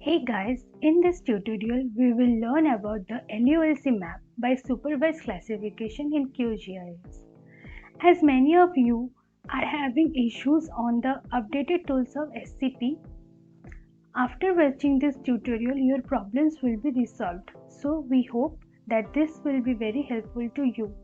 Hey guys, in this tutorial we will learn about the LULC map by Supervised Classification in QGIS. As many of you are having issues on the updated tools of SCP, after watching this tutorial your problems will be resolved. So we hope that this will be very helpful to you.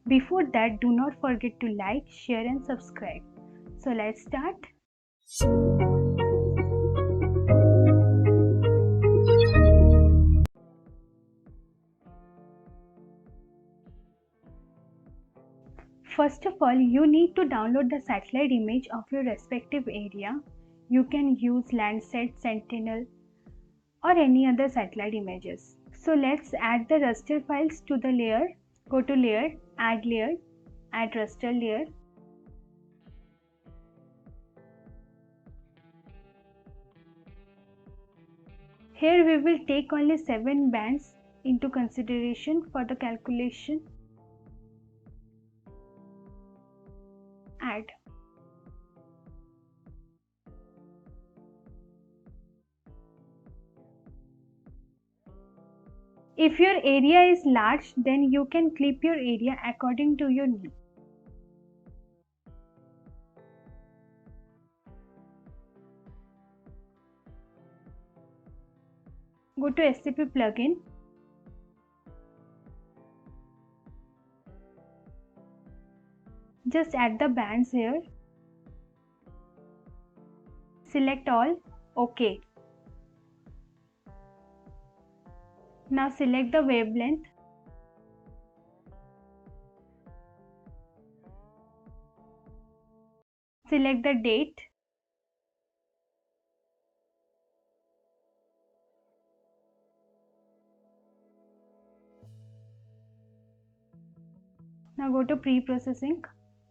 Before that, do not forget to like, share and subscribe. So let's start. First of all, you need to download the satellite image of your respective area. You can use Landsat, Sentinel or any other satellite images. So let's add the raster files to the layer. Go to layer, add raster layer. Here we will take only 7 bands into consideration for the calculation. Add. If your area is large, then you can clip your area according to your need. Go to SCP plugin. Just add the bands here. Select all. OK. Now select the wavelength. Select the date. Now go to pre-processing.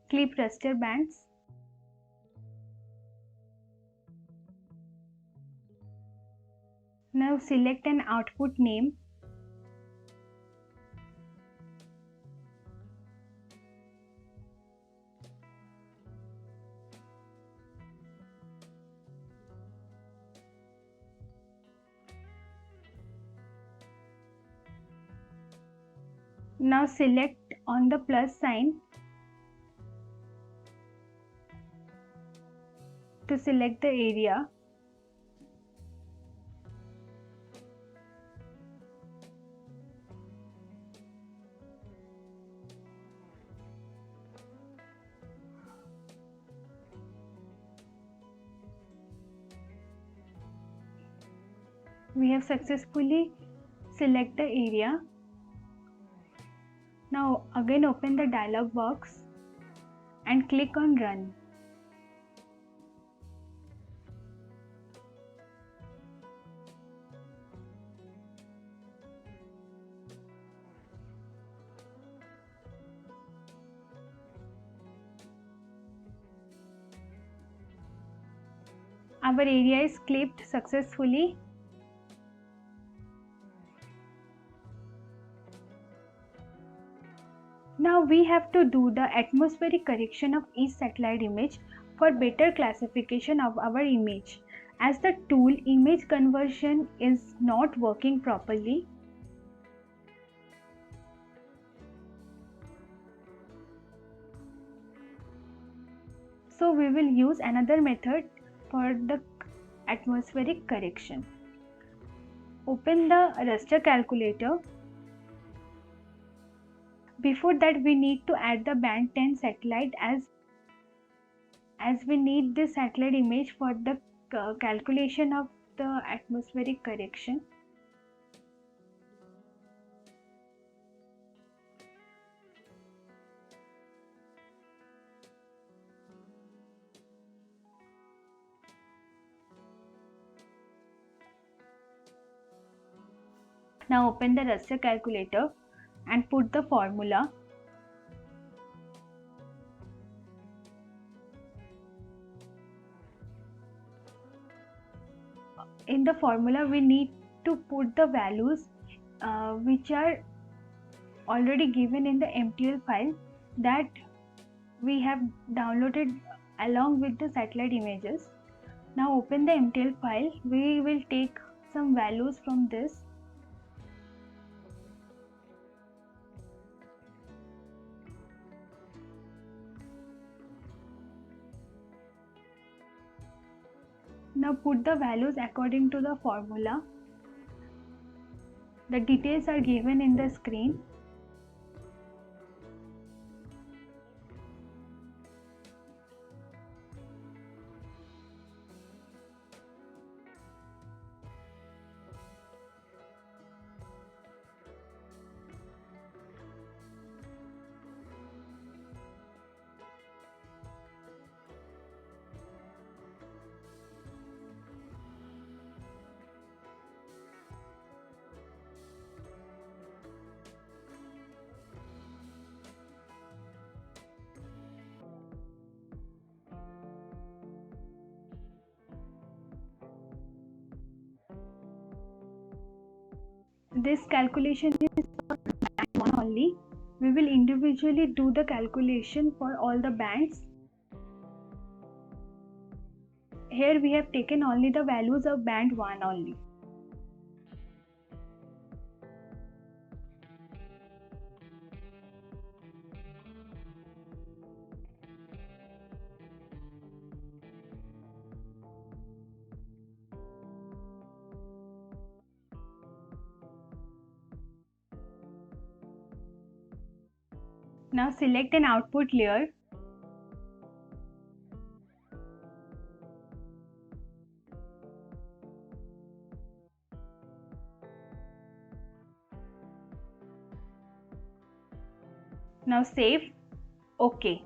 Clip raster bands. Now select an output name. Now select on the plus sign to select the area. We have successfully selected the area. Now again open the dialog box and click on Run. Our area is clipped successfully. Now we have to do the atmospheric correction of each satellite image for better classification of our image. As the tool image conversion is not working properly, so we will use another method for the atmospheric correction. Open the raster calculator. Before that, we need to add the band 10 satellite as we need this satellite image for the calculation of the atmospheric correction. Now open the raster calculator and put the formula. In the formula we need to put the values which are already given in the MTL file that we have downloaded along with the satellite images. Now open the MTL file. We will take some values from this. Now put the values according to the formula. The details are given in the screen. This calculation is for band 1 only. We will individually do the calculation for all the bands. Here we have taken only the values of band 1 only. Now select an output layer. Now save. OK.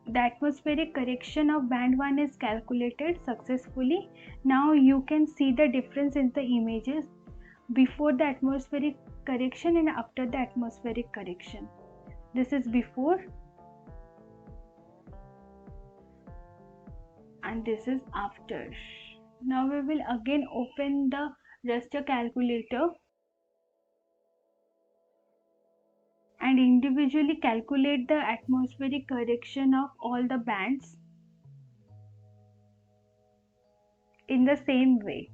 The atmospheric correction of band 1 is calculated successfully. Now you can see the difference in the images before the atmospheric correction and after the atmospheric correction. This is before and this is after. Now we will again open the raster calculator and individually calculate the atmospheric correction of all the bands in the same way.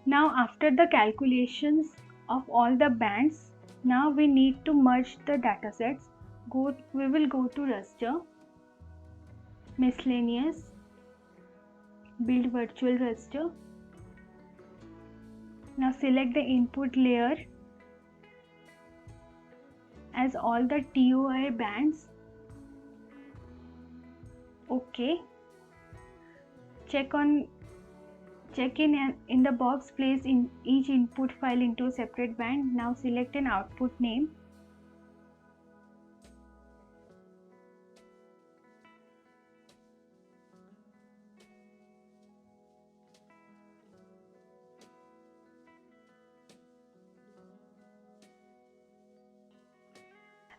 Now after the calculations of all the bands, now we need to merge the datasets. We will go to raster, miscellaneous, build virtual raster. Now select the input layer as all the TOI bands. OK. Check in the box, place in each input file into a separate band. Now select an output name.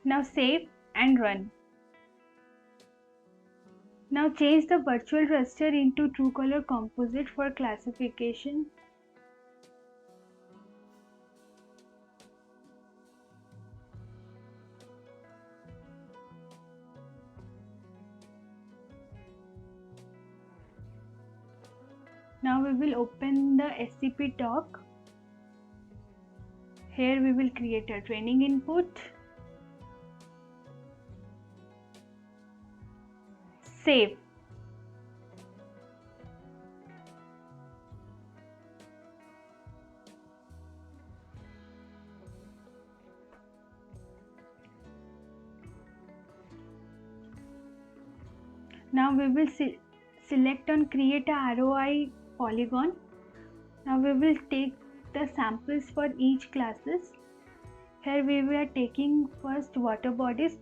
Now save and run. Now change the virtual raster into true color composite for classification. Now we will open the SCP doc. Here we will create a training input. Save. Now we will select on create a ROI polygon. Now we will take the samples for each classes. Here we were taking first water bodies.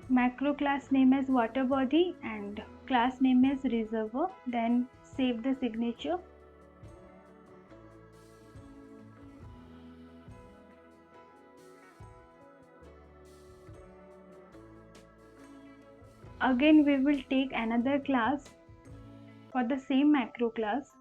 Macro class name as water body and class name as reservoir. Then save the signature. Again we will take another class for the same macro class.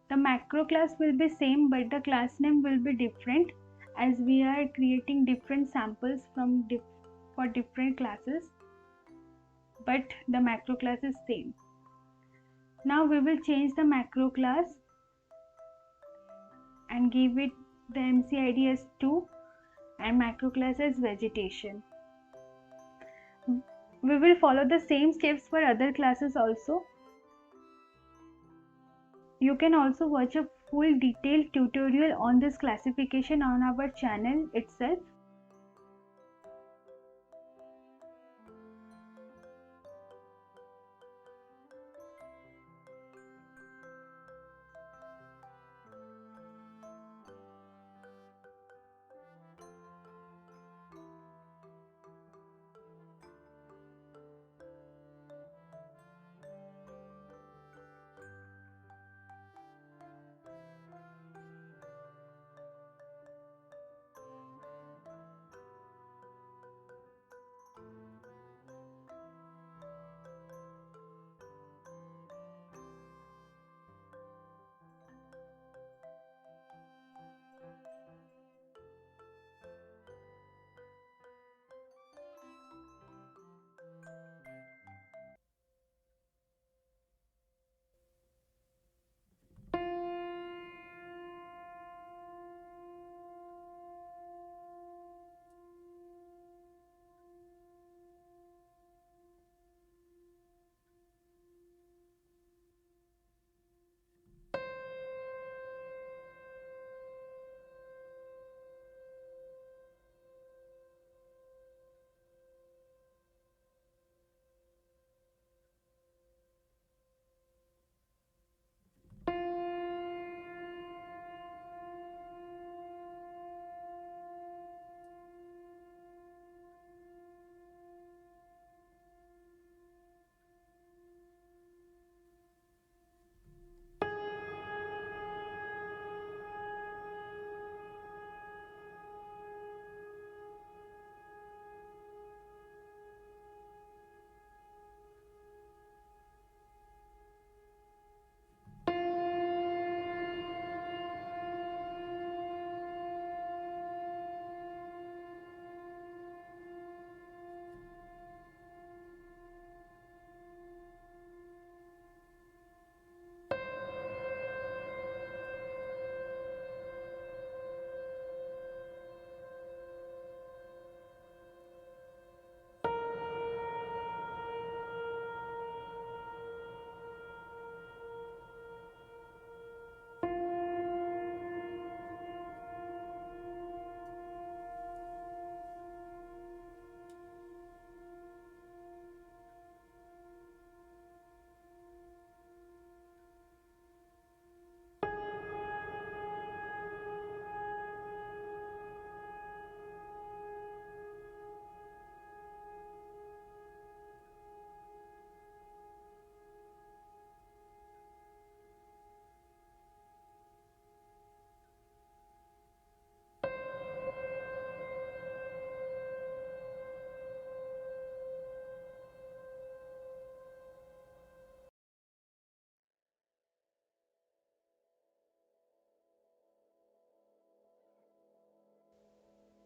The macro class will be same but the class name will be different as we are creating different samples from for different classes, but the macro class is same. Now we will change the macro class and give it the MCID as 2 and macro class as vegetation. We will follow the same steps for other classes also. You can also watch a full detailed tutorial on this classification on our channel itself.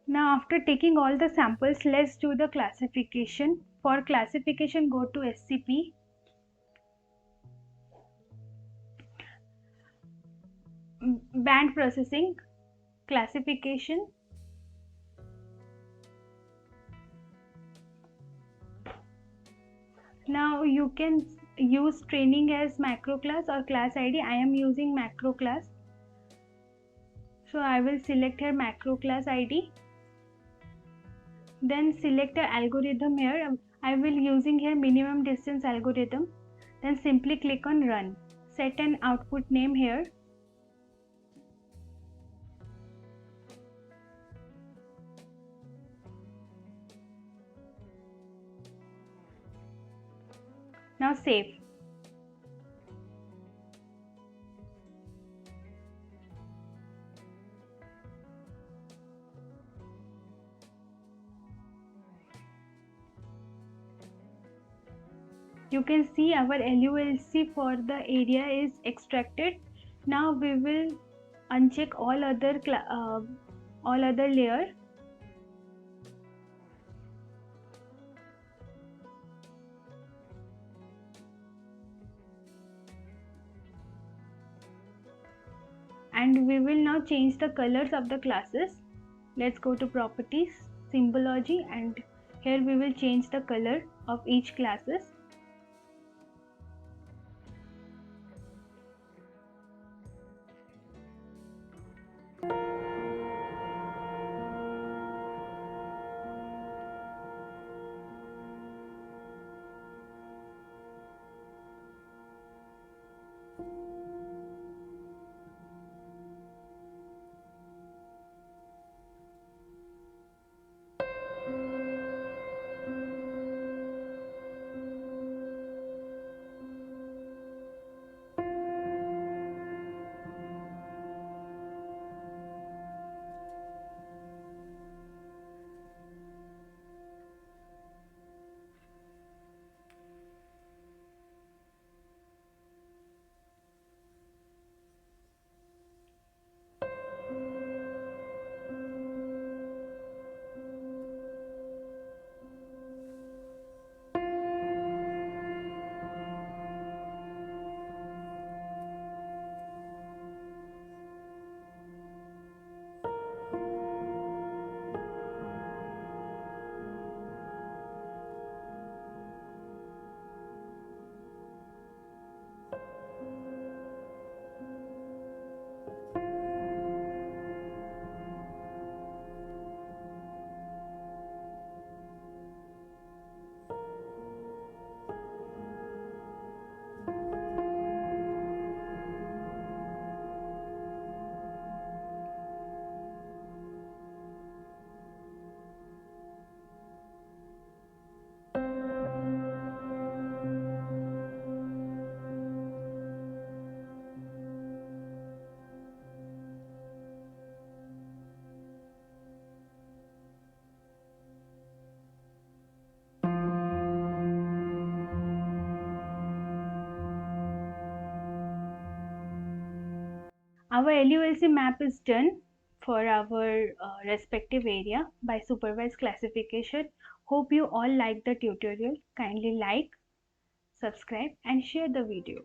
Now after taking all the samples, let's do the classification. For classification, go to SCP. Band processing, classification. Now you can use training as macro class or class ID. I am using macro class. So I will select here macro class ID. Then select a algorithm here. I will using here minimum distance algorithm. Then simply click on run. Set an output name here. Now save. You can see our LULC for the area is extracted. Now we will uncheck all other layer. And we will now change the colors of the classes. Let's go to properties, symbology, and here we will change the color of each classes. Our LULC map is done for our respective area by supervised classification. Hope you all like the tutorial. Kindly like, subscribe and share the video.